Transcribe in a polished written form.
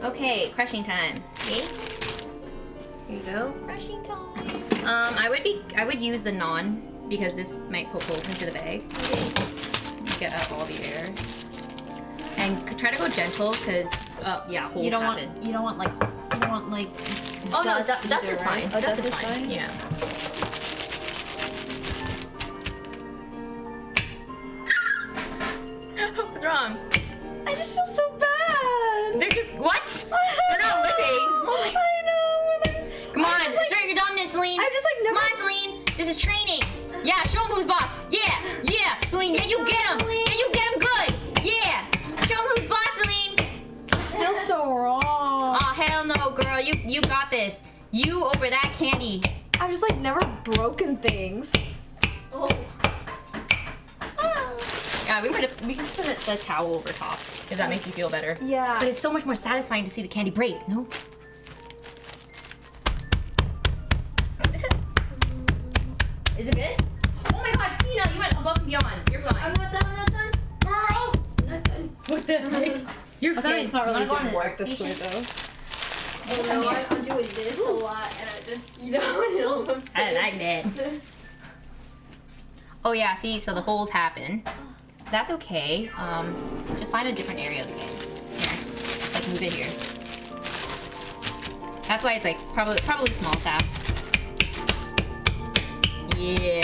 Okay, crushing time. Okay. Here you go. Crushing time. I would use the non because this might poke holes into the bag. Okay. Get out all the air. And try to go gentle because yeah, holes happen. You don't want like Oh dust no, dust is fine. Right? Dust is fine. Yeah. What's wrong? I just feel so bad. They're just what? They're not living. Oh my. I know. Come on, just, like, assert your dominance, Celine. I just like never. Come on, Celine. This is training. Yeah, show him who's boss. Yeah, Celine. Yeah, you get him. Yeah, you get him good. Yeah, show him who's boss, Celine. I feel so wrong. Oh hell no, girl. You got this. You over that candy. I've just like never broken things. Oh. Yeah, we can put the towel over top if that makes you feel better. Yeah. But it's so much more satisfying to see the candy break. No. Is it good? Oh my God, Tina, you went above and beyond. You're fine. I'm not done. Girl. Not done. What the heck? You're I fine. think it's not really Wanna go on doing the work dark this way station? though. Oh no, I'm doing this a lot, and I just, you know what I'm I saying? like that. Oh yeah, see, so the holes happen. That's okay. Just find a different area of the game. Here, like move it here. That's why it's like probably small taps. Yeah.